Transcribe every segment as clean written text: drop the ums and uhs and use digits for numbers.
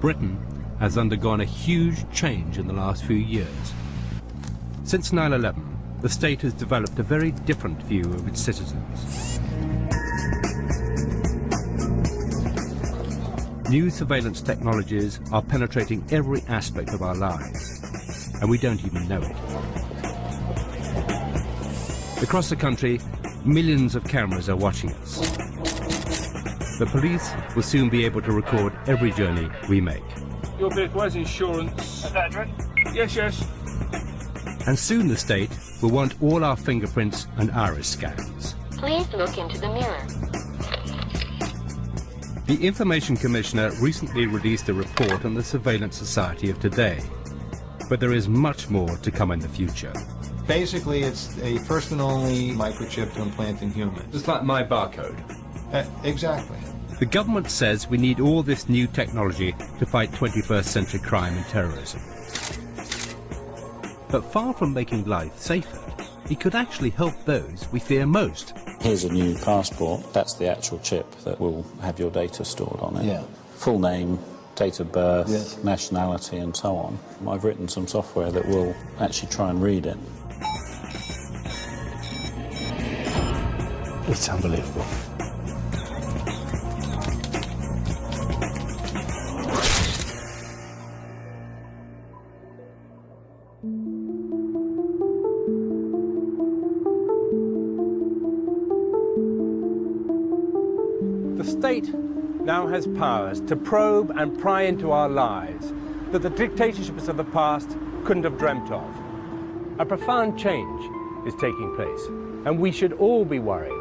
Britain has undergone a huge change in the last few years. Since 9/11, the state has developed a very different view of its citizens. New surveillance technologies are penetrating every aspect of our lives, and we don't even know it. Across the country, millions of cameras are watching us. The police will soon be able to record every journey we make. Your vehicle has insurance. Is that address? Yes, yes. And soon the state will want all our fingerprints and iris scans. Please look into the mirror. The Information Commissioner recently released a report on the surveillance society of today, but there is much more to come in the future. Basically, it's a first and only microchip to implant in humans. Just like my barcode. Exactly. The government says we need all this new technology to fight 21st century crime and terrorism. But far from making life safer, it could actually help those we fear most. Here's a new passport. That's the actual chip that will have your data stored on it. Yeah. Full name, date of birth, yes, nationality and so on. I've written some software that will actually try and read it. It's unbelievable. The state now has powers to probe and pry into our lives that the dictatorships of the past couldn't have dreamt of. A profound change is taking place, and we should all be worried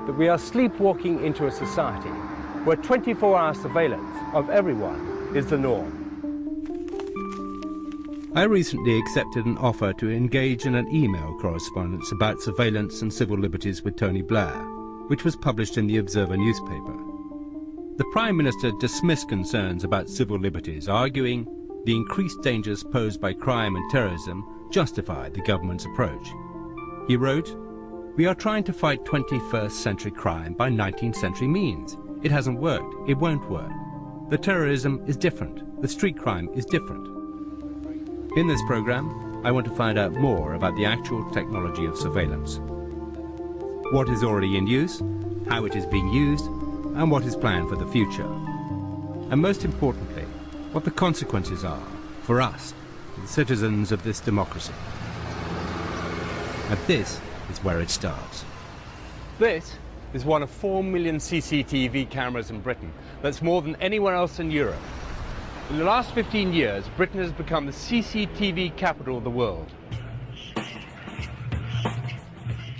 that we are sleepwalking into a society where 24-hour surveillance of everyone is the norm. I recently accepted an offer to engage in an email correspondence about surveillance and civil liberties with Tony Blair, which was published in the Observer newspaper. The Prime Minister dismissed concerns about civil liberties, arguing the increased dangers posed by crime and terrorism justified the government's approach. He wrote, "We are trying to fight 21st century crime by 19th century means. It hasn't worked. It won't work. The terrorism is different. The street crime is different." In this program, I want to find out more about the actual technology of surveillance. What is already in use, how it is being used, and what is planned for the future. And most importantly, what the consequences are for us, the citizens of this democracy. And this is where it starts. This is one of 4 million CCTV cameras in Britain. That's more than anywhere else in Europe. In the last 15 years, Britain has become the CCTV capital of the world.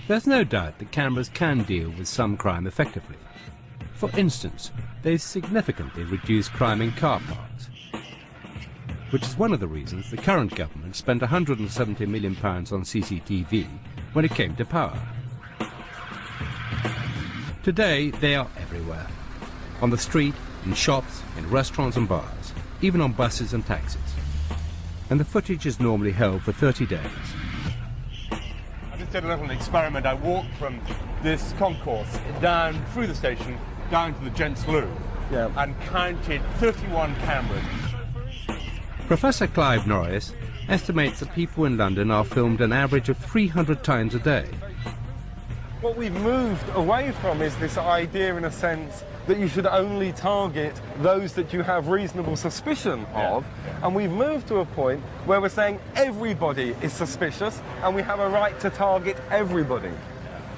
There's no doubt that cameras can deal with some crime effectively. For instance, they've significantly reduced crime in car parks, which is one of the reasons the current government spent £170 million on CCTV when it came to power. Today, they are everywhere. On the street, in shops, in restaurants and bars, even on buses and taxis. And the footage is normally held for 30 days. I just did a little experiment. I walked from this concourse down through the station, down to the gents' loo, and counted 31 cameras. Professor Clive Norris estimates that people in London are filmed an average of 300 times a day. What we've moved away from is this idea, in a sense, that you should only target those that you have reasonable suspicion of, and we've moved to a point where we're saying everybody is suspicious and we have a right to target everybody.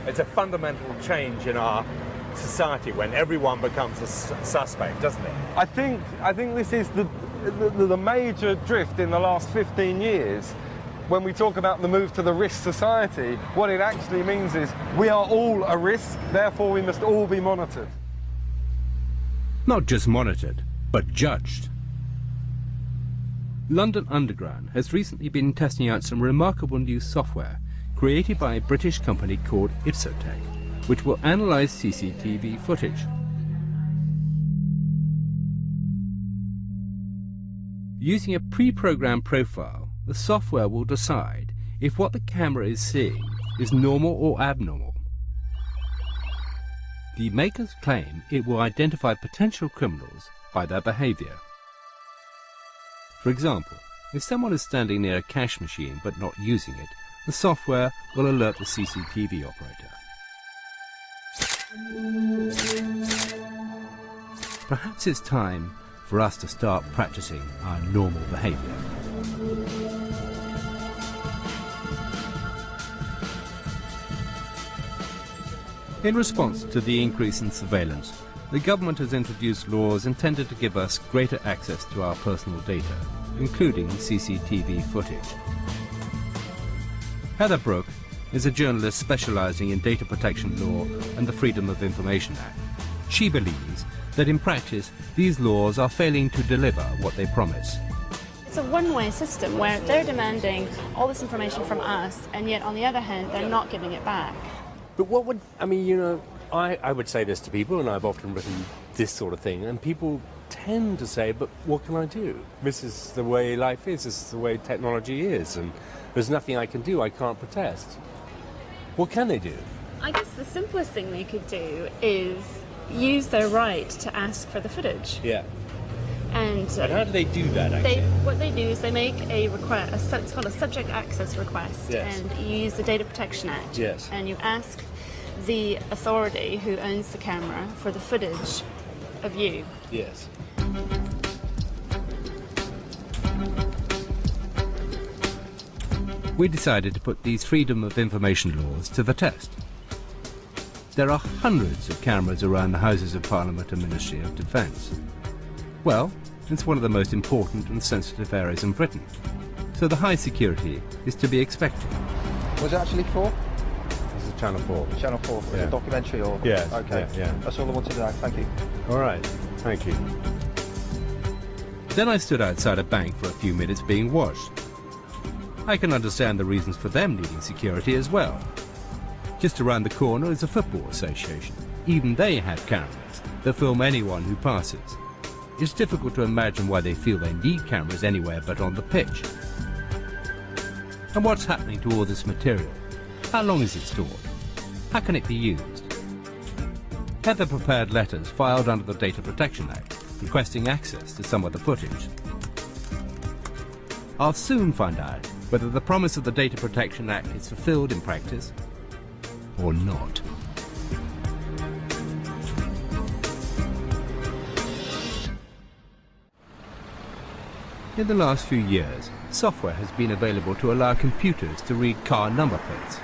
It's a fundamental change in our society when everyone becomes a suspect, doesn't it? I think this is the major drift in the last 15 years. When we talk about the move to the risk society, what it actually means is we are all a risk, therefore we must all be monitored. Not just monitored, but judged. London Underground has recently been testing out some remarkable new software created by a British company called Ipsotech, which will analyze CCTV footage. Using a pre-programmed profile, the software will decide if what the camera is seeing is normal or abnormal. The makers claim it will identify potential criminals by their behavior. For example, if someone is standing near a cash machine but not using it, the software will alert the CCTV operator. Perhaps it's time for us to start practicing our normal behaviour. In response to the increase in surveillance, the government has introduced laws intended to give us greater access to our personal data, including CCTV footage. Heather Brooke is a journalist specialising in data protection law and the Freedom of Information Act. She believes that in practice these laws are failing to deliver what they promise. It's a one-way system where they're demanding all this information from us, and yet on the other hand they're not giving it back. But what would, I mean, you know, I would say this to people, and I've often written this sort of thing, and people tend to say, but what can I do? This is the way life is, this is the way technology is, and there's nothing I can do, I can't protest. What can they do? I guess the simplest thing they could do is use their right to ask for the footage. Yeah. And how do they do that, actually? What they do is they make a request, it's called a subject access request, Yes. and you use the Data Protection Act. Yes. And you ask the authority who owns the camera for the footage of you. Yes. We decided to put these Freedom of Information laws to the test. There are hundreds of cameras around the Houses of Parliament and Ministry of Defence. Well, it's one of the most important and sensitive areas in Britain, so the high security is to be expected. Was it actually for? This is Channel 4. Channel 4, was it a documentary or? Yes, Okay, yeah. That's all I wanted to know, thank you. All right, thank you. Then I stood outside a bank for a few minutes being watched. I can understand the reasons for them needing security as well. Just around the corner is a football association. Even they have cameras that film anyone who passes. It's difficult to imagine why they feel they need cameras anywhere but on the pitch. And what's happening to all this material? How long is it stored? How can it be used? Heather prepared letters filed under the Data Protection Act, requesting access to some of the footage. I'll soon find out whether the promise of the Data Protection Act is fulfilled in practice or not. In the last few years, software has been available to allow computers to read car number plates.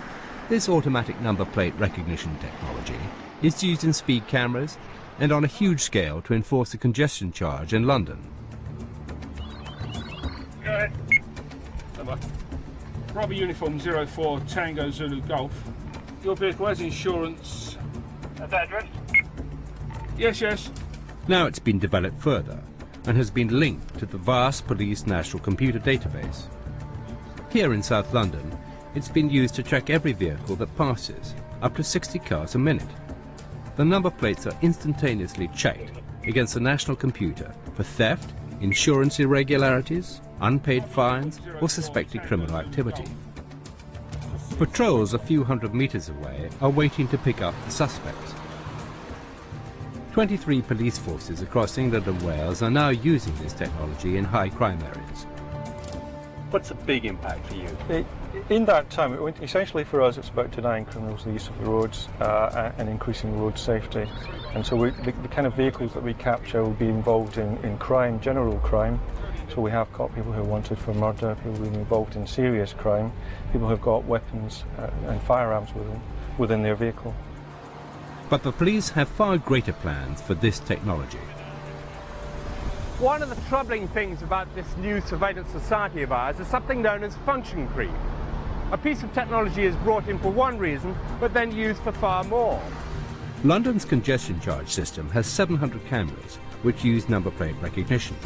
This automatic number plate recognition technology is used in speed cameras and on a huge scale to enforce a congestion charge in London. Go ahead. Bravo Uniform 04 Tango Zulu Golf. Your vehicle has insurance. At that address? Yes, yes. Now it's been developed further and has been linked to the vast police national computer database. Here in South London, it's been used to track every vehicle that passes, up to 60 cars a minute. The number plates are instantaneously checked against the national computer for theft, insurance irregularities, unpaid fines, or suspected criminal activity. Patrols a few hundred metres away are waiting to pick up the suspects. 23 police forces across England and Wales are now using this technology in high crime areas. What's a big impact for you? In that time, essentially for us, it's about denying criminals the use of the roads and increasing road safety. And so the kind of vehicles that we capture will be involved in crime, general crime. So we have got people who are wanted for murder, people who are involved in serious crime, people who have got weapons and firearms within their vehicle. But the police have far greater plans for this technology. One of the troubling things about this new surveillance society of ours is something known as function creep. A piece of technology is brought in for one reason, but then used for far more. London's congestion charge system has 700 cameras which use number plate recognition.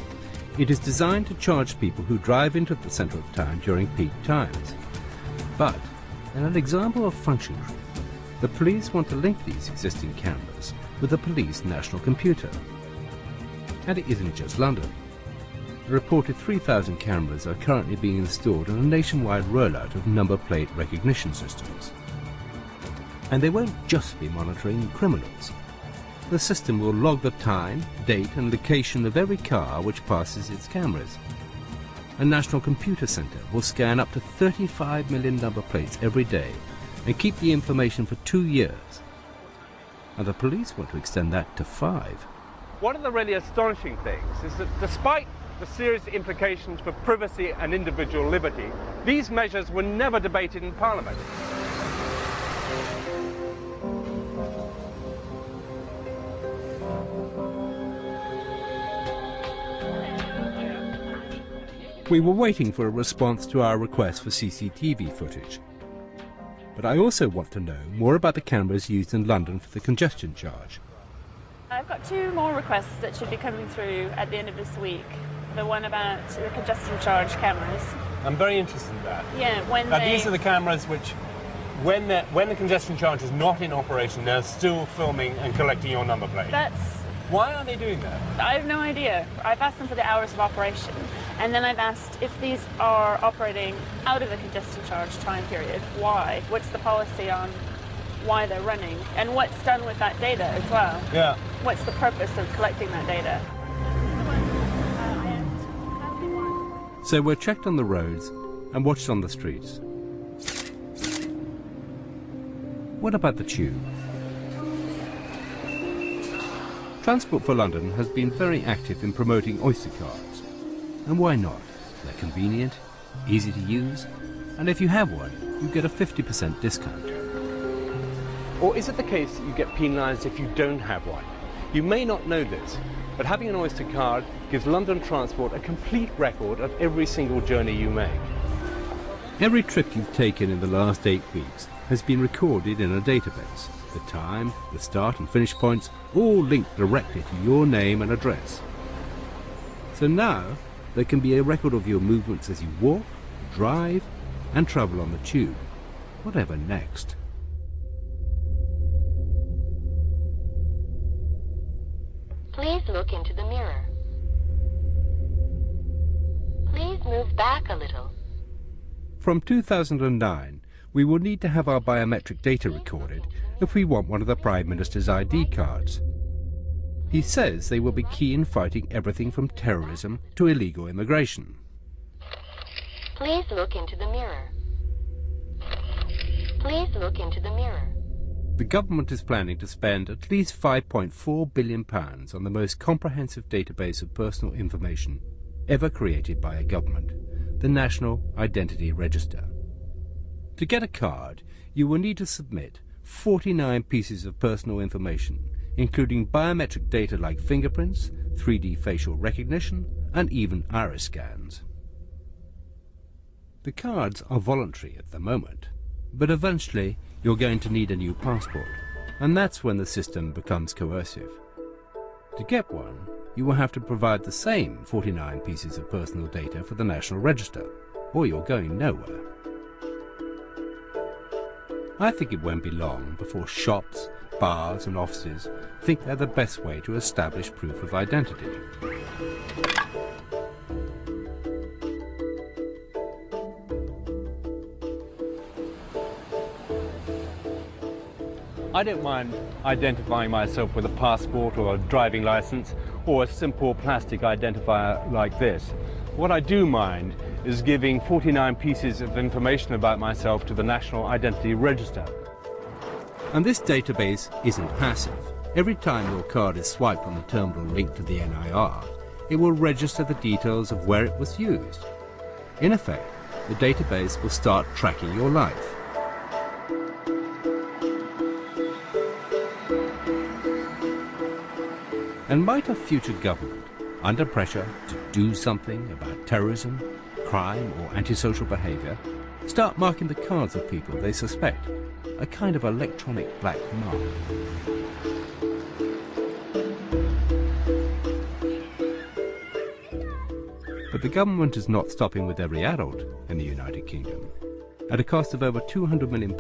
It is designed to charge people who drive into the centre of town during peak times. But, in an example of function creep, the police want to link these existing cameras with the police national computer. And it isn't just London. A reported 3,000 cameras are currently being installed in a nationwide rollout of number plate recognition systems. And they won't just be monitoring criminals. The system will log the time, date and location of every car which passes its cameras. a national computer centre will scan up to 35 million number plates every day and keep the information for 2 years. And the police want to extend that to 5. One of the really astonishing things is that despite the serious implications for privacy and individual liberty, these measures were never debated in Parliament. We were waiting for a response to our request for CCTV footage. But I also want to know more about the cameras used in London for the congestion charge. I've got 2 more requests that should be coming through at the end of this week. The one about the congestion charge cameras. I'm very interested in that. Yeah, These are the cameras which, when the congestion charge is not in operation, they're still filming and collecting your number plate. Why are they doing that? I have no idea. I've asked them for the hours of operation, and then I've asked if these are operating out of the congestion charge time period, why? What's the policy on why they're running? And what's done with that data as well? Yeah. What's the purpose of collecting that data? So we're checked on the roads and watched on the streets. What about the tube? Transport for London has been very active in promoting Oyster cards. And why not? They're convenient, easy to use, and if you have one, you get a 50% discount. Or is it the case that you get penalised if you don't have one? You may not know this, but having an Oyster card gives London Transport a complete record of every single journey you make. Every trip you've taken in the last 8 weeks has been recorded in a database. The time, the start and finish points, all linked directly to your name and address. So now, there can be a record of your movements as you walk, drive, and travel on the tube. Whatever next? Please look into the mirror. Please move back a little. From 2009, we will need to have our biometric data recorded if we want one of the Prime Minister's ID cards. He says they will be key in fighting everything from terrorism to illegal immigration. Please look into the mirror. Please look into the mirror. The government is planning to spend at least £5.4 billion on the most comprehensive database of personal information ever created by a government, the National Identity Register. To get a card, you will need to submit 49 pieces of personal information, including biometric data like fingerprints, 3D facial recognition, and even iris scans. The cards are voluntary at the moment, but eventually you're going to need a new passport, and that's when the system becomes coercive. To get one, you will have to provide the same 49 pieces of personal data for the National Register, or you're going nowhere. I think it won't be long before shops, bars and offices think they're the best way to establish proof of identity. I don't mind identifying myself with a passport or a driving license or a simple plastic identifier like this. What I do mind is giving 49 pieces of information about myself to the National Identity Register. And this database isn't passive. Every time your card is swiped on the terminal linked to the NIR, it will register the details of where it was used. In effect, the database will start tracking your life. And might a future government, under pressure to do something about terrorism, crime or antisocial behaviour, start marking the cards of people they suspect, a kind of electronic black mark? But the government is not stopping with every adult in the United Kingdom. At a cost of over £200 million,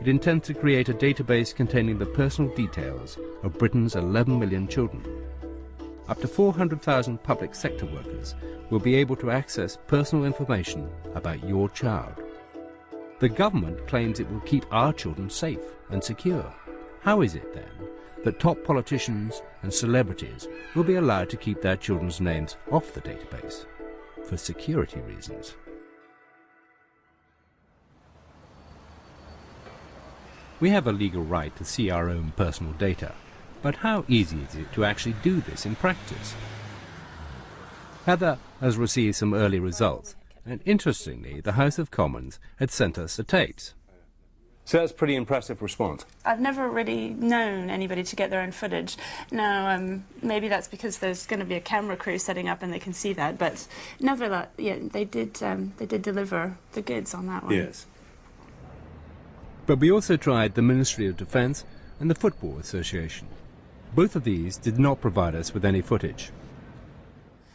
it intends to create a database containing the personal details of Britain's 11 million children. Up to 400,000 public sector workers will be able to access personal information about your child. The government claims it will keep our children safe and secure. How is it then that top politicians and celebrities will be allowed to keep their children's names off the database? for security reasons. We have a legal right to see our own personal data, but how easy is it to actually do this in practice? Heather has received some early results, and interestingly, the House of Commons had sent us the tapes. So that's a pretty impressive response. I've never really known anybody to get their own footage. Now, maybe that's because there's going to be a camera crew setting up and they can see that, but nevertheless, yeah, they did deliver the goods on that one. Yes. But we also tried the Ministry of Defence and the Football Association. Both of these did not provide us with any footage.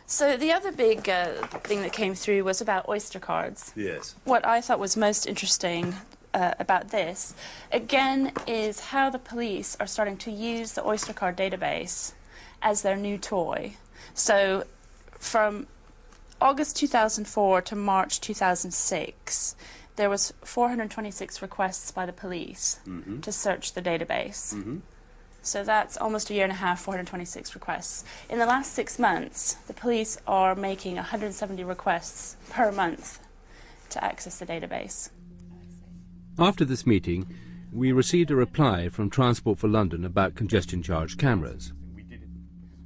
So the other big thing that came through was about Oyster cards. Yes. What I thought was most interesting about this, again, is how the police are starting to use the Oyster card database as their new toy. So from August 2004 to March 2006, there was 426 requests by the police to search the database. So that's almost a year and a half, 426 requests. In the last 6 months, the police are making 170 requests per month to access the database. After this meeting, we received a reply from Transport for London about congestion charge cameras.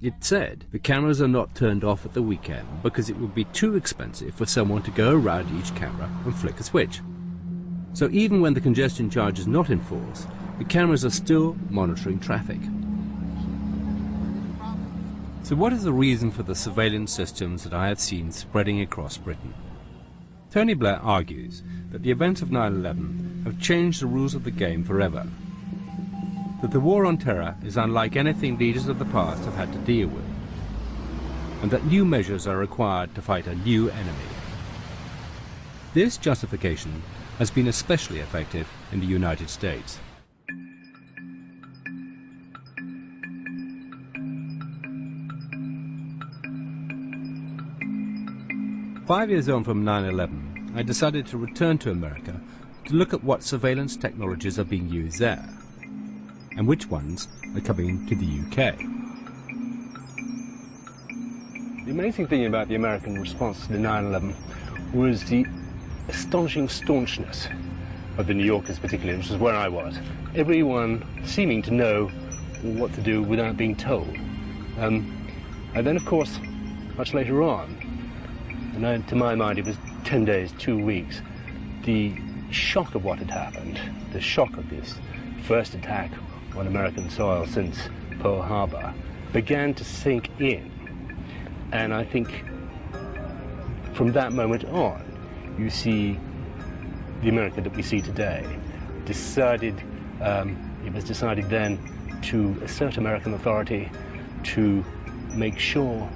It said the cameras are not turned off at the weekend because it would be too expensive for someone to go around each camera and flick a switch. So even when the congestion charge is not in force, the cameras are still monitoring traffic. So what is the reason for the surveillance systems that I have seen spreading across Britain? Tony Blair argues that the events of 9/11 have changed the rules of the game forever. That the war on terror is unlike anything leaders of the past have had to deal with, and that new measures are required to fight a new enemy. This justification has been especially effective in the United States. Five years on from 9/11, I decided to return to America to look at what surveillance technologies are being used there, and which ones are coming to the UK. The amazing thing about the American response to the 9/11 was the astonishing staunchness of the New Yorkers particularly, which is where I was. Everyone seeming to know what to do without being told. And then, of course, much later on, and to my mind it was 10 days, 2 weeks, the shock of what had happened, the shock of this first attack on American soil since Pearl Harbor began to sink in. And I think from that moment on, you see the America that we see today. It was decided then to assert American authority, to make sure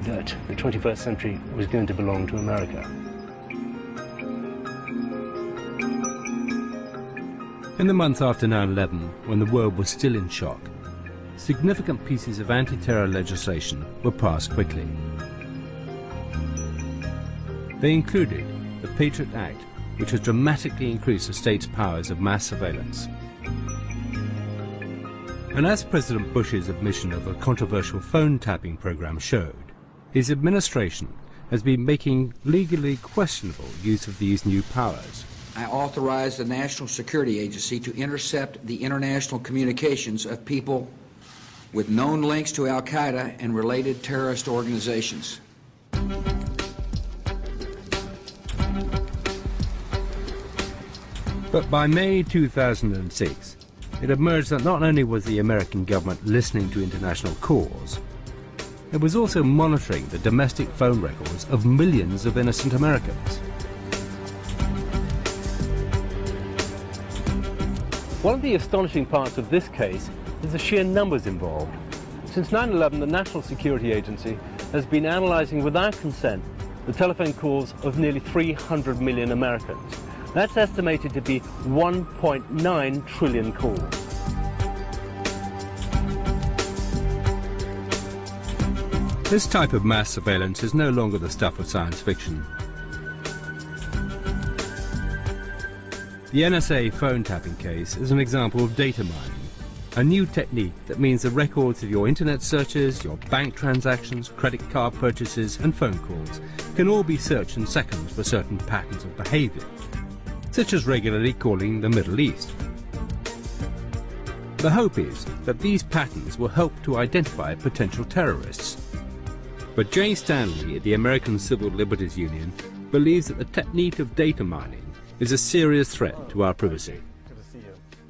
that the 21st century was going to belong to America. In the months after 9/11, when the world was still in shock, significant pieces of anti-terror legislation were passed quickly. They included the Patriot Act, which has dramatically increased the state's powers of mass surveillance. And as President Bush's admission of a controversial phone tapping program showed, his administration has been making legally questionable use of these new powers. I authorized the National Security Agency to intercept the international communications of people with known links to al-Qaeda and related terrorist organizations. But by May 2006, it emerged that not only was the American government listening to international calls, it was also monitoring the domestic phone records of millions of innocent Americans. One of the astonishing parts of this case is the sheer numbers involved. Since 9/11, the National Security Agency has been analyzing without consent the telephone calls of nearly 300 million Americans. That's estimated to be 1.9 trillion calls. This type of mass surveillance is no longer the stuff of science fiction. The NSA phone tapping case is an example of data mining. A new technique that means the records of your internet searches, your bank transactions, credit card purchases and phone calls can all be searched in seconds for certain patterns of behavior, such as regularly calling the Middle East. The hope is that these patterns will help to identify potential terrorists. But Jay Stanley at the American Civil Liberties Union believes that the technique of data mining is a serious threat to our privacy.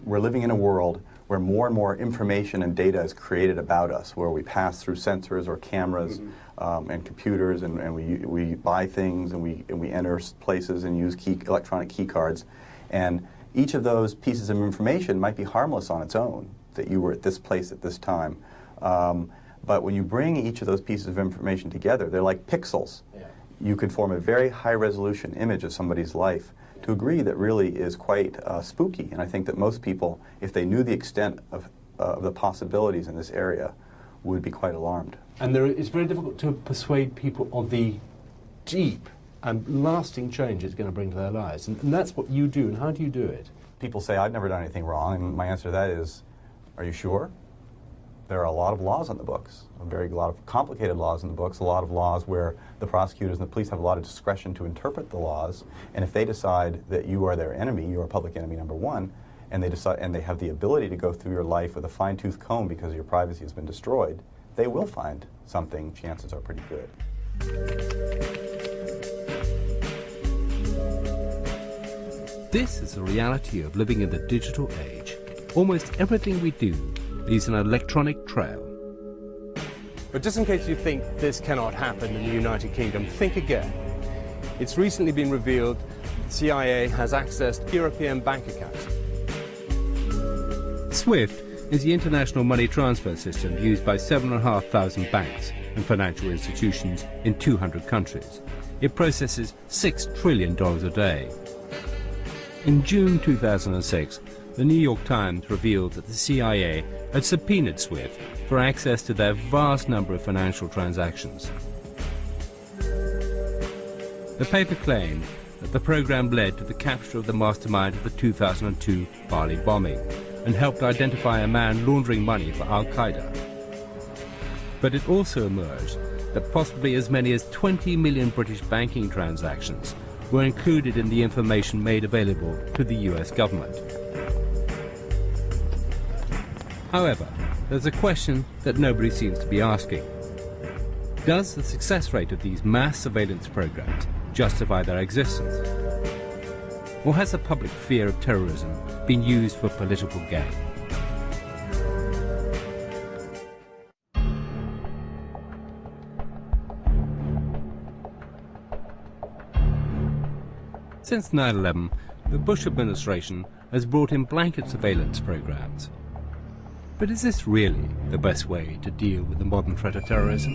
We're living in a world where more and more information and data is created about us, where we pass through sensors or cameras and computers, and we buy things, and we enter places and use electronic key cards. And each of those pieces of information might be harmless on its own, that you were at this place at this time. But when you bring each of those pieces of information together, they're like pixels. Yeah. You could form a very high-resolution image of somebody's life to a degree that really is quite spooky. And I think that most people, if they knew the extent of the possibilities in this area, would be quite alarmed. And it's very difficult to persuade people of the deep and lasting change it's going to bring to their lives. And that's what you do. And how do you do it? People say, I've never done anything wrong. And my answer to that is, are you sure? There are a lot of laws on the books, a lot of complicated laws in the books, a lot of laws where the prosecutors and the police have a lot of discretion to interpret the laws, and if they decide that you are their enemy, you are public enemy number one, and they have the ability to go through your life with a fine-tooth comb because your privacy has been destroyed, they will find something. Chances are pretty good. This is the reality of living in the digital age. Almost everything we do leaves an electronic trail. But just in case you think this cannot happen in the United Kingdom, think again. It's recently been revealed the CIA has accessed European bank accounts. SWIFT is the international money transfer system used by 7,500 banks and financial institutions in 200 countries. It processes $6 trillion a day. In June 2006, the New York Times revealed that the CIA had subpoenaed SWIFT for access to their vast number of financial transactions. The paper claimed that the program led to the capture of the mastermind of the 2002 Bali bombing and helped identify a man laundering money for Al-Qaeda. But it also emerged that possibly as many as 20 million British banking transactions were included in the information made available to the US government. However, there's a question that nobody seems to be asking. Does the success rate of these mass surveillance programs justify their existence? Or has the public fear of terrorism been used for political gain? Since 9/11, the Bush administration has brought in blanket surveillance programs. But is this really the best way to deal with the modern threat of terrorism?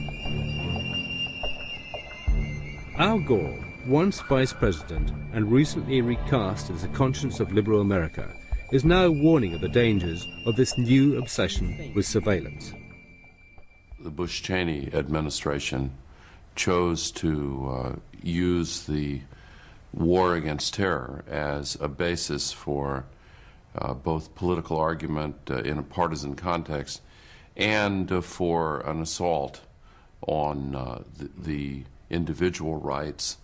Al Gore, once vice president and recently recast as the conscience of liberal America, is now warning of the dangers of this new obsession with surveillance. The Bush-Cheney administration chose to use the war against terror as a basis for both political argument in a partisan context and for an assault on the individual rights,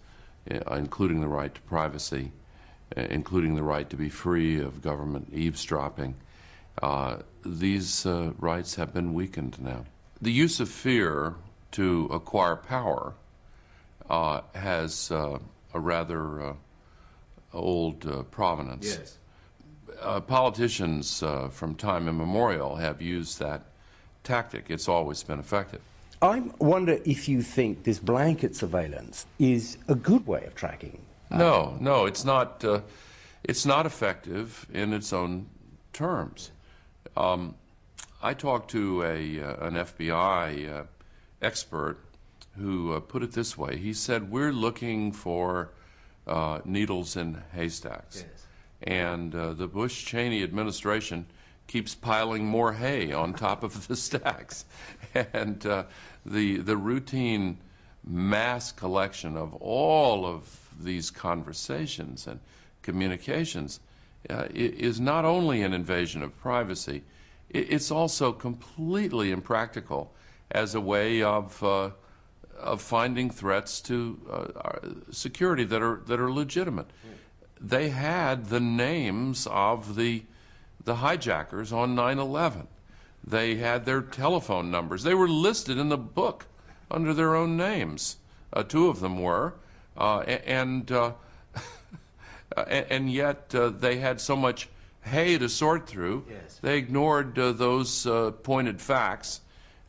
including the right to privacy, including the right to be free of government eavesdropping. These rights have been weakened now. The use of fear to acquire power has a rather old provenance. Yes. Politicians from time immemorial have used that tactic. It's always been effective. I wonder if you think this blanket surveillance is a good way of tracking. No, it's not. It's not effective in its own terms. I talked to an FBI expert who put it this way. He said, "We're looking for needles in haystacks." Yes. And the Bush-Cheney administration keeps piling more hay on top of the stacks. And the routine mass collection of all of these conversations and communications is not only an invasion of privacy, it's also completely impractical as a way of finding threats to security that are legitimate. They had the names of the hijackers on 9/11. They had their telephone numbers. They were listed in the book under their own names. Two of them were, and yet they had so much hay to sort through. Yes. They ignored those pointed facts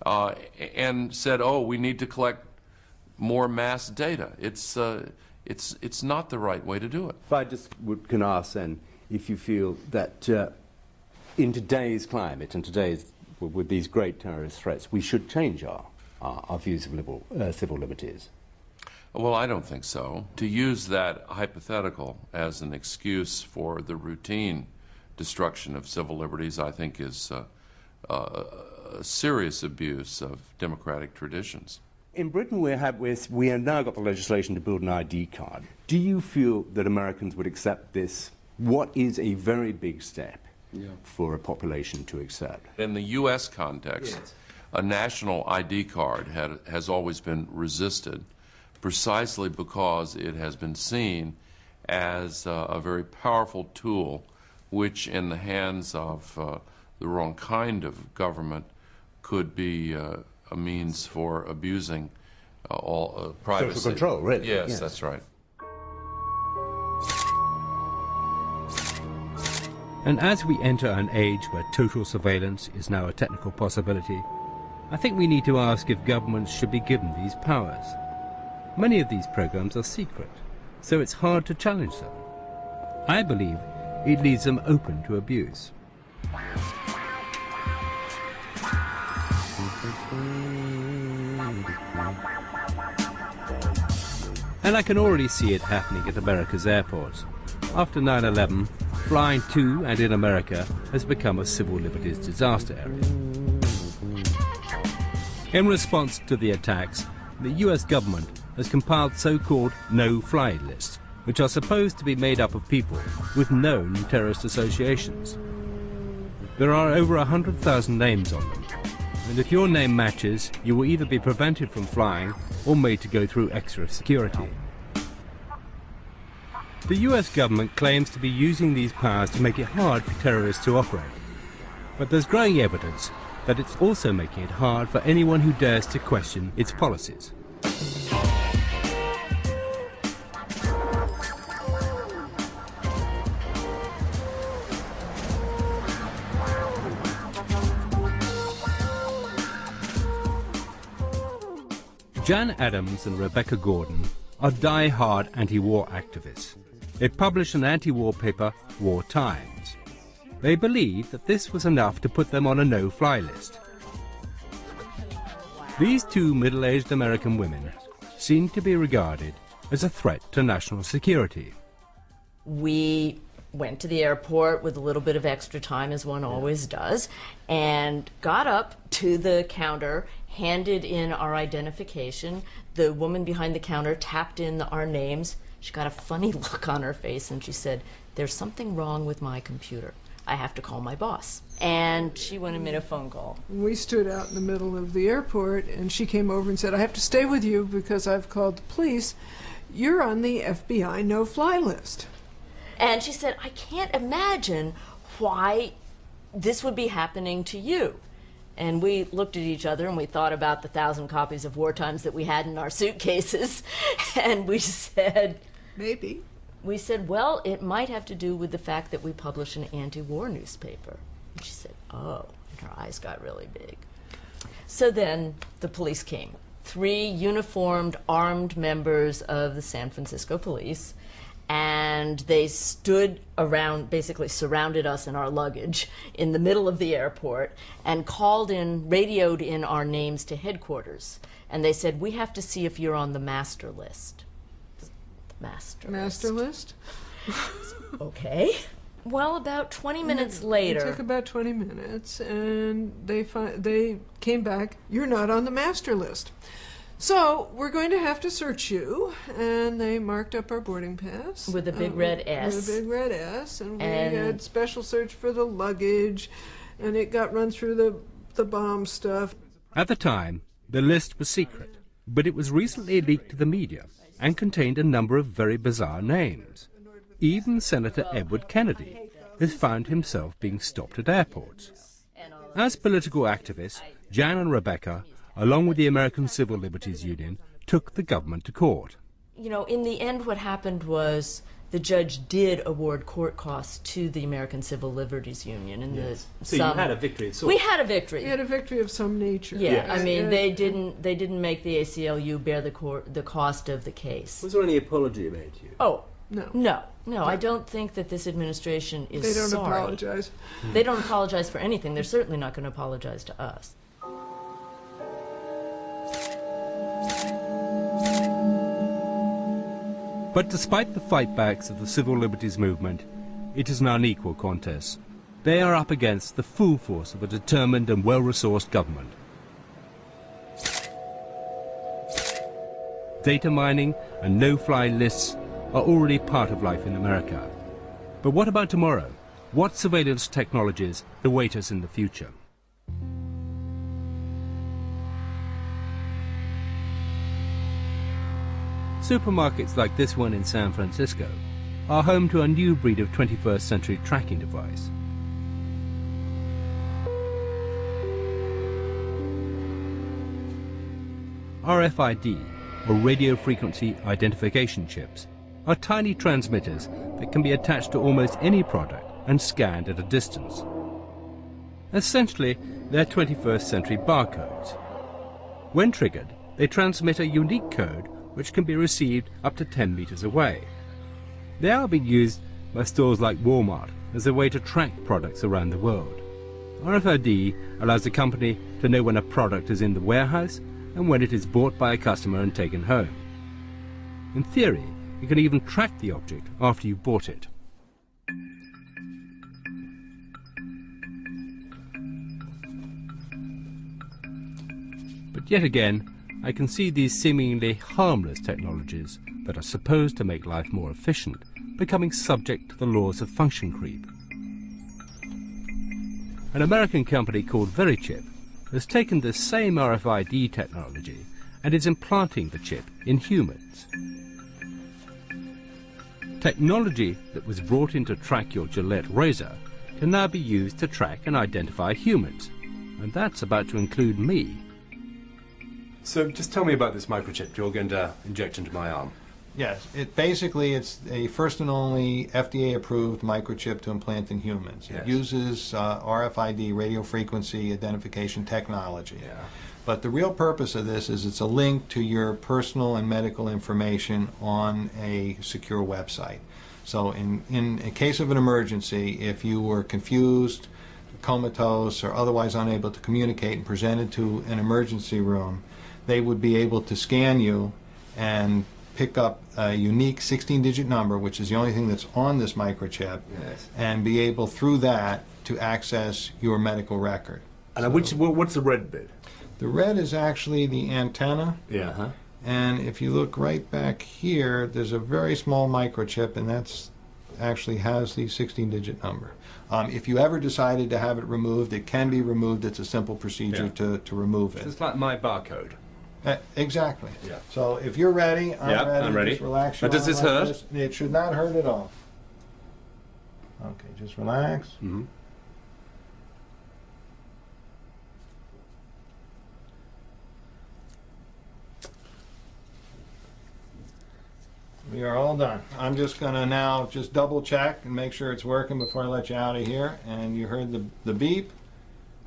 and said, "Oh, we need to collect more mass data." It's not the right way to do it. If I just can ask then, if you feel that in today's climate and today's with these great terrorist threats, we should change our views of civil liberties. Well, I don't think so. To use that hypothetical as an excuse for the routine destruction of civil liberties, I think, is a serious abuse of democratic traditions. In Britain, we have now got the legislation to build an ID card. Do you feel that Americans would accept this? What is a very big step for a population to accept? In the U.S. context, yes, a national ID card has always been resisted, precisely because it has been seen as a very powerful tool which, in the hands of the wrong kind of government, could be a means for abusing all privacy. Social control, really. Yes, that's right. And as we enter an age where total surveillance is now a technical possibility, I think we need to ask if governments should be given these powers. Many of these programs are secret, so it's hard to challenge them. I believe it leaves them open to abuse. And I can already see it happening at America's airports. After 9/11, flying to and in America has become a civil liberties disaster area. In response to the attacks, the US government has compiled so-called no-fly lists, which are supposed to be made up of people with known terrorist associations. There are over 100,000 names on them, and if your name matches, you will either be prevented from flying or made to go through extra security. The US government claims to be using these powers to make it hard for terrorists to operate. But there's growing evidence that it's also making it hard for anyone who dares to question its policies. Jan Adams and Rebecca Gordon are die-hard anti-war activists. They publish an anti-war paper, War Times. They believe that this was enough to put them on a no-fly list. These two middle-aged American women seem to be regarded as a threat to national security. We went to the airport with a little bit of extra time, as one always does, and got up to the counter, handed in our identification. The woman behind the counter tapped in our names. She got a funny look on her face and she said, "There's something wrong with my computer. I have to call my boss." And she went and made a phone call. We stood out in the middle of the airport and she came over and said, "I have to stay with you because I've called the police. You're on the FBI no-fly list." And she said, "I can't imagine why this would be happening to you." And we looked at each other and we thought about the 1,000 copies of War Times that we had in our suitcases. And we said, maybe. We said, well, it might have to do with the fact that we publish an anti-war newspaper. And she said, oh, and her eyes got really big. So then the police came. 3 uniformed, armed members of the San Francisco police. And they stood around, basically surrounded us and our luggage in the middle of the airport and called in, radioed in our names to headquarters. And they said, we have to see if you're on the master list. Master list? Okay. Well, about 20 minutes later. It took about 20 minutes, and they came back, "You're not on the master list. So we're going to have to search you," and they marked up our boarding pass. With a big red S. With a big red S, and we had special search for the luggage, and it got run through the bomb stuff. At the time, the list was secret, but it was recently leaked to the media and contained a number of very bizarre names. Even Senator Edward Kennedy has found himself being stopped at airports. As political activists, Jan and Rebecca, along with the American Civil Liberties Union, took the government to court. You know, in the end what happened was the judge did award court costs to the American Civil Liberties Union. And so you had a victory of sorts. We had a victory. We had a victory of some nature. Yeah, Yes. I mean, they didn't make the ACLU bear the cost of the case. Was there any apology made to you? Oh, no. No, I don't think that this administration is They don't sorry. apologize. They don't apologize for anything. They're certainly not going to apologize to us. But despite the fightbacks of the civil liberties movement, it is an unequal contest. They are up against the full force of a determined and well-resourced government. Data mining and no-fly lists are already part of life in America. But what about tomorrow? What surveillance technologies await us in the future? Supermarkets like this one in San Francisco are home to a new breed of 21st century tracking device. RFID, or radio frequency identification chips, are tiny transmitters that can be attached to almost any product and scanned at a distance. Essentially, they're 21st century barcodes. When triggered, they transmit a unique code which can be received up to 10 meters away. They are being used by stores like Walmart as a way to track products around the world. RFID allows the company to know when a product is in the warehouse and when it is bought by a customer and taken home. In theory, you can even track the object after you've bought it. But yet again, I can see these seemingly harmless technologies that are supposed to make life more efficient becoming subject to the laws of function creep. An American company called Verichip has taken this same RFID technology and is implanting the chip in humans. Technology that was brought in to track your Gillette razor can now be used to track and identify humans, and that's about to include me. So just tell me about this microchip you're going to inject into my arm. Yes, it's a first and only FDA-approved microchip to implant in humans. Yes. It uses RFID, radio frequency identification technology. Yeah. But the real purpose of this is it's a link to your personal and medical information on a secure website. So in a case of an emergency, if you were confused, comatose, or otherwise unable to communicate and presented to an emergency room, they would be able to scan you and pick up a unique 16-digit number, which is the only thing that's on this microchip, yes, and be able through that to access your medical record. And what's the red bit? The red is actually the antenna. Yeah. Huh? And if you look right back here, there's a very small microchip, and that's actually has the 16-digit number. If you ever decided to have it removed, it can be removed. It's a simple procedure to remove it. It's like my barcode. Exactly. Yeah. So if you're ready, I'm ready. Just relax your does this arm hurt? like this. It should not hurt at all. Okay, just relax. Mm-hmm. We are all done. I'm just going to now just double check and make sure it's working before I let you out of here. And you heard the beep.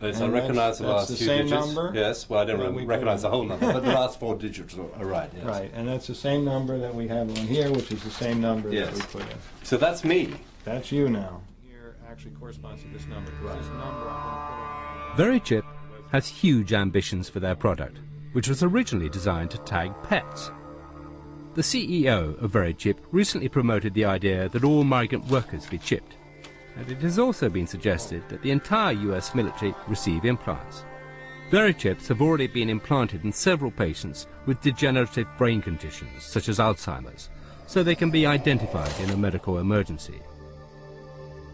Yes, I recognize the last few digits. That's the same number. Yes, well, I didn't recognize the whole number, but the last 4 digits are right. Yes. Right, and that's the same number that we have on here, which is the same number that we put in. So that's me. That's you now. Here actually corresponds to this number. Right. This number I'm going to put Verichip has huge ambitions for their product, which was originally designed to tag pets. The CEO of Verichip recently promoted the idea that all migrant workers be chipped, and it has also been suggested that the entire US military receive implants. Verichips have already been implanted in several patients with degenerative brain conditions such as Alzheimer's, so they can be identified in a medical emergency.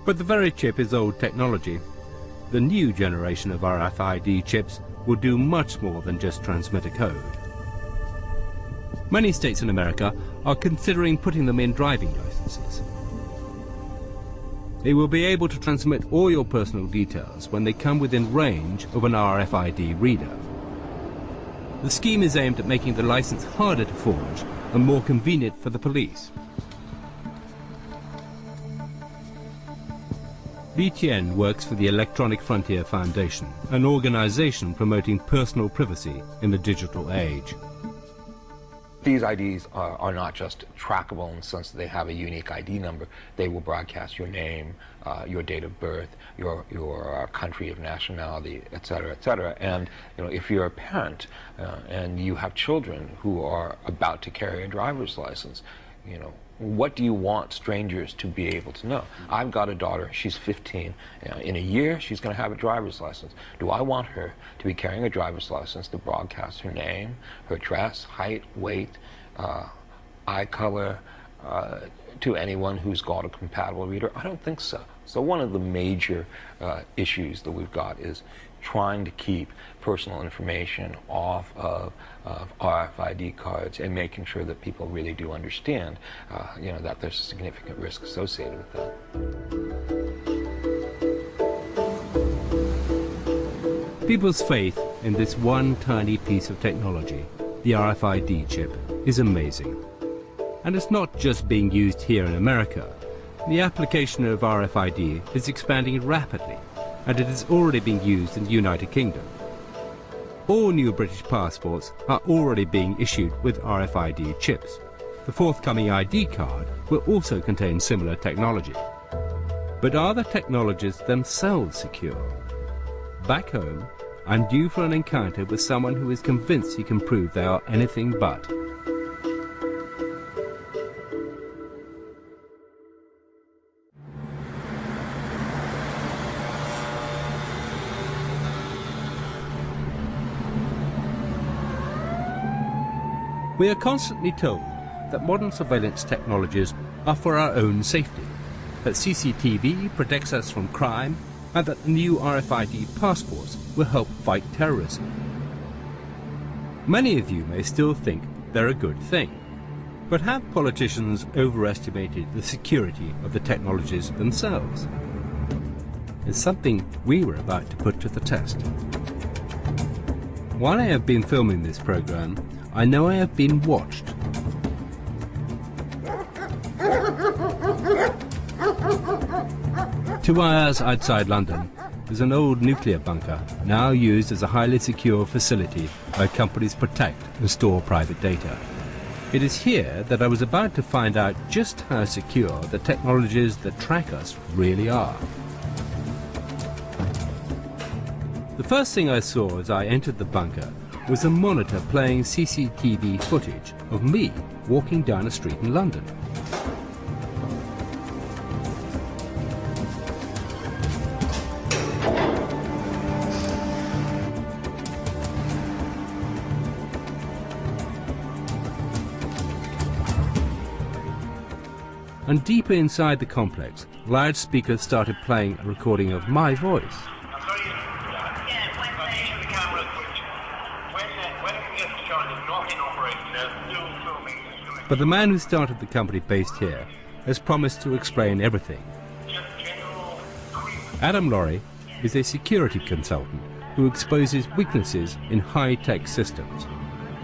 But the Verichip is old technology, the new generation of RFID chips will do much more than just transmit a code. Many states in America are considering putting them in driving licenses. They will be able to transmit all your personal details when they come within range of an RFID reader. The scheme is aimed at making the license harder to forge and more convenient for the police. Li Tian works for the Electronic Frontier Foundation, an organization promoting personal privacy in the digital age. These IDs are not just trackable in the sense that they have a unique ID number. They will broadcast your name, your date of birth, your country of nationality, et cetera, et cetera. And if you're a parent and you have children who are about to carry a driver's license, what do you want strangers to be able to know? I've got a daughter, she's 15. In a year, she's going to have a driver's license. Do I want her to be carrying a driver's license to broadcast her name, her dress, height, weight, eye color to anyone who's got a compatible reader? I don't think so. So one of the major issues that we've got is trying to keep personal information off of RFID cards and making sure that people really do understand, that there's a significant risk associated with that. People's faith in this one tiny piece of technology, the RFID chip, is amazing. And it's not just being used here in America. The application of RFID is expanding rapidly, and it is already being used in the United Kingdom. All new British passports are already being issued with RFID chips. The forthcoming ID card will also contain similar technology. But are the technologies themselves secure? Back home, I'm due for an encounter with someone who is convinced he can prove they are anything but. We are constantly told that modern surveillance technologies are for our own safety, that CCTV protects us from crime, and that the new RFID passports will help fight terrorism. Many of you may still think they're a good thing, but have politicians overestimated the security of the technologies themselves? It's something we were about to put to the test. While I have been filming this program, I know I have been watched. Two hours outside London is an old nuclear bunker, now used as a highly secure facility where companies protect and store private data. It is here that I was about to find out just how secure the technologies that track us really are. The first thing I saw as I entered the bunker was a monitor playing CCTV footage of me walking down a street in London. And deeper inside the complex, loudspeakers started playing a recording of my voice. But the man who started the company based here has promised to explain everything. Adam Laurie is a security consultant who exposes weaknesses in high-tech systems.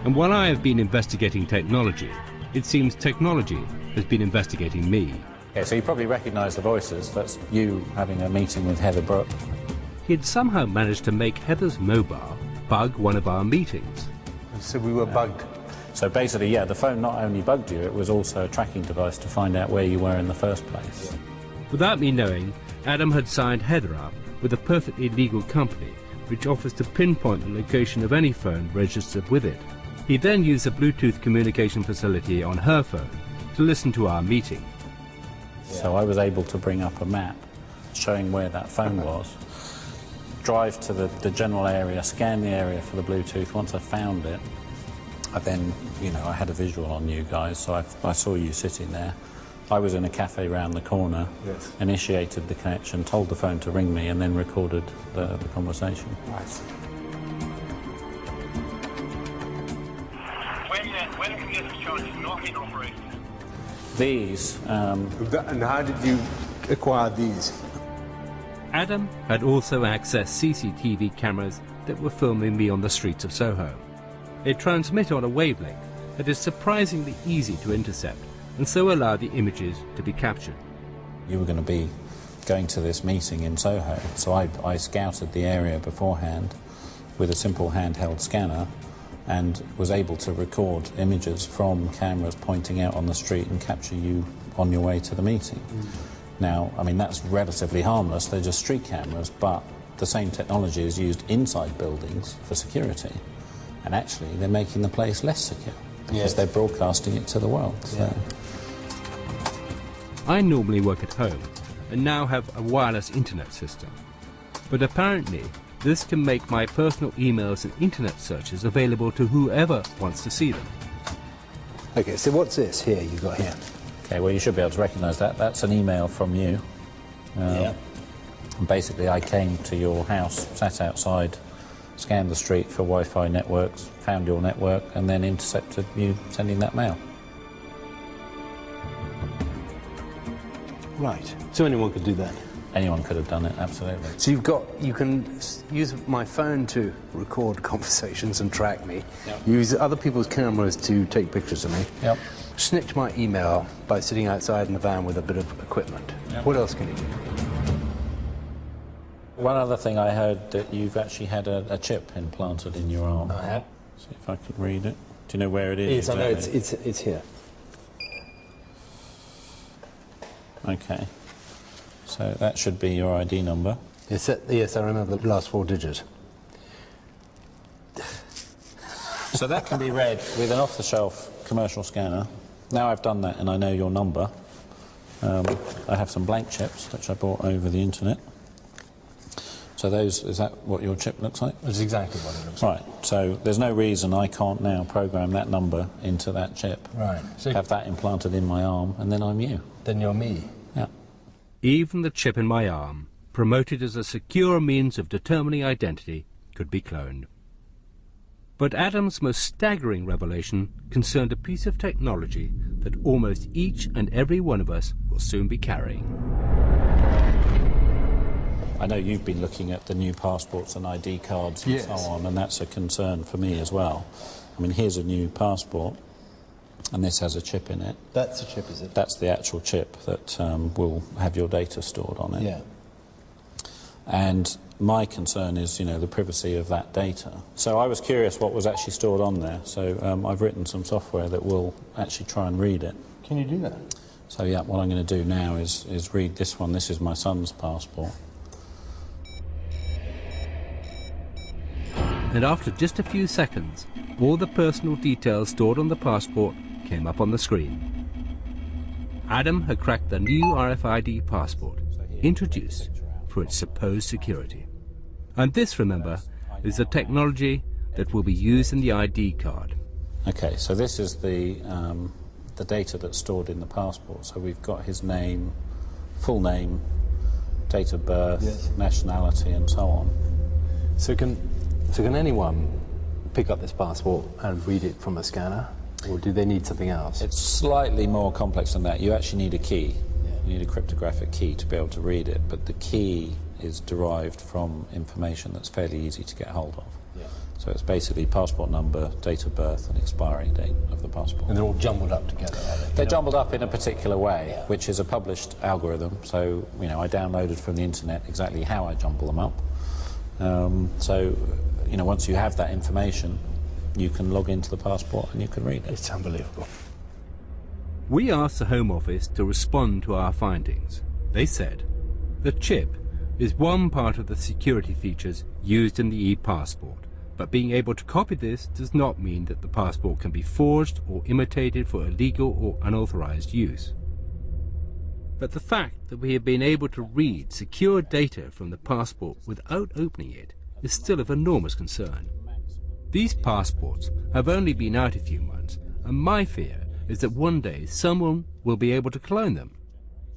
And while I have been investigating technology, it seems technology has been investigating me. Okay, so you probably recognise the voices. That's you having a meeting with Heather Brooke. He had somehow managed to make Heather's mobile bug one of our meetings. So we were bugged. So basically, yeah, the phone not only bugged you, it was also a tracking device to find out where you were in the first place. Without me knowing, Adam had signed Heather up with a perfectly legal company which offers to pinpoint the location of any phone registered with it. He then used a Bluetooth communication facility on her phone to listen to our meeting. So I was able to bring up a map showing where that phone was, drive to the general area, scan the area for the Bluetooth. Once I found it, I then, I had a visual on you guys, so I saw you sitting there, I was in a cafe round the corner, Yes. initiated the connection, told the phone to ring me, and then recorded the conversation. Nice. When a congestion charge is not in operation. These... And how did you acquire these? Adam had also accessed CCTV cameras that were filming me on the streets of Soho. They transmit on a wavelength that is surprisingly easy to intercept, and so allow the images to be captured. You were going to be going to this meeting in Soho, so I scouted the area beforehand with a simple handheld scanner and was able to record images from cameras pointing out on the street and capture you on your way to the meeting. Now, I mean, that's relatively harmless, they're just street cameras, but the same technology is used inside buildings for security, and actually they're making the place less secure because they're broadcasting it to the world. So. I normally work at home and now have a wireless internet system, but apparently this can make my personal emails and internet searches available to whoever wants to see them. Okay, so what's this here you've got here? Okay, well, you should be able to recognise that. That's an email from you. And basically, I came to your house, sat outside, scanned the street for Wi-Fi networks, found your network, and then intercepted you sending that mail. Right. So anyone could do that? Anyone could have done it, absolutely. So you can use my phone to record conversations and track me. Yep. Use other people's cameras to take pictures of me. Yep. Snitch my email by sitting outside in the van with a bit of equipment. Yep. What else can you do? One other thing I heard that you've actually had a chip implanted in your arm. I have. See if I could read it. Do you know where it is? Yes, I know. Exactly? It's here. Okay. So that should be your ID number. Yes, I remember the last 4 digits. So that can be read with an off-the-shelf commercial scanner. Now I've done that and I know your number. I have some blank chips, which I bought over the internet. So is that what your chip looks like? That's exactly what it looks like. Right, so there's no reason I can't now program that number into that chip. Right. So have that implanted in my arm, and then I'm you. Then you're me. Yeah. Even the chip in my arm, promoted as a secure means of determining identity, could be cloned. But Adam's most staggering revelation concerned a piece of technology that almost each and every one of us will soon be carrying. I know you've been looking at the new passports and ID cards and so on, and that's a concern for me as well. I mean, here's a new passport, and this has a chip in it. That's a chip, is it? That's the actual chip that will have your data stored on it. Yeah. And my concern is, you know, the privacy of that data. So I was curious what was actually stored on there. So I've written some software that will actually try and read it. Can you do that? So yeah, what I'm going to do now is read this one. This is my son's passport. And after just a few seconds, all the personal details stored on the passport came up on the screen. Adam had cracked the new RFID passport, introduced for its supposed security. And this, remember, is the technology that will be used in the ID card. Okay, so this is the data that's stored in the passport. So we've got his name, full name, date of birth, nationality, and so on. So can anyone pick up this passport and read it from a scanner, or do they need something else? It's slightly more complex than that. You actually need a key. You need a cryptographic key to be able to read it, but the key is derived from information that's fairly easy to get hold of. Yeah. So it's basically passport number, date of birth, and expiry date of the passport. And they're all jumbled up together, are they? They're jumbled up in a particular way, which is a published algorithm. So, you know, I downloaded from the internet exactly how I jumble them up. So, you know, once you have that information, you can log into the passport and you can read it. It's unbelievable. We asked the Home Office to respond to our findings. They said, the chip is one part of the security features used in the e-passport, but being able to copy this does not mean that the passport can be forged or imitated for illegal or unauthorized use. But the fact that we have been able to read secure data from the passport without opening it is still of enormous concern. These passports have only been out a few months, and my fear is that one day someone will be able to clone them.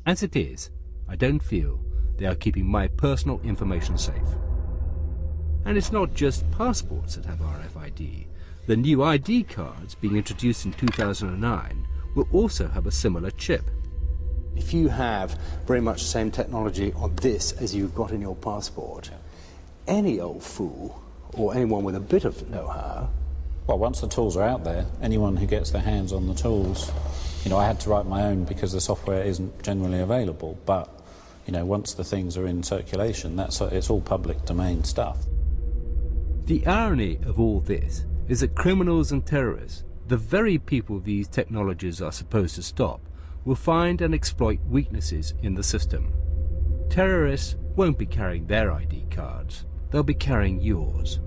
As it is, I don't feel they are keeping my personal information safe. And it's not just passports that have RFID. The new ID cards being introduced in 2009 will also have a similar chip. If you have very much the same technology on this as you've got in your passport, any old fool, or anyone with a bit of know-how... Well, once the tools are out there, anyone who gets their hands on the tools, you know, I had to write my own because the software isn't generally available, but, you know, once the things are in circulation, it's all public domain stuff. The irony of all this is that criminals and terrorists, the very people these technologies are supposed to stop, will find and exploit weaknesses in the system. Terrorists won't be carrying their ID cards, they'll be carrying yours.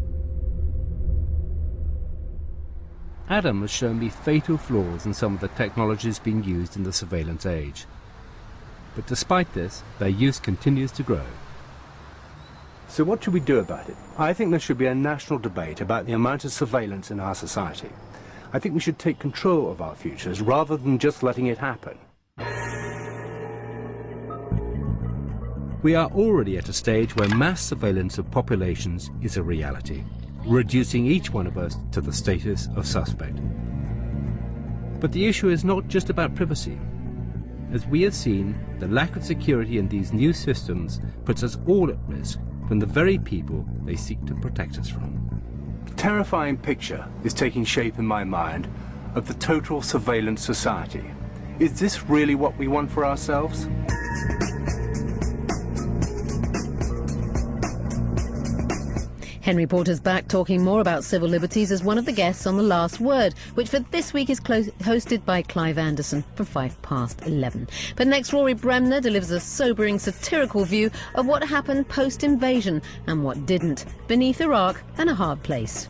Adam has shown me fatal flaws in some of the technologies being used in the surveillance age. But despite this, their use continues to grow. So what should we do about it? I think there should be a national debate about the amount of surveillance in our society. I think we should take control of our futures rather than just letting it happen. We are already at a stage where mass surveillance of populations is a reality, reducing each one of us to the status of suspect. But the issue is not just about privacy. As we have seen, the lack of security in these new systems puts us all at risk from the very people they seek to protect us from. A terrifying picture is taking shape in my mind of the total surveillance society. Is this really what we want for ourselves? Henry Porter's back talking more about civil liberties as one of the guests on The Last Word, which for this week is hosted by Clive Anderson from 11:05. But next, Rory Bremner delivers a sobering satirical view of what happened post-invasion and what didn't, beneath Iraq and a hard place.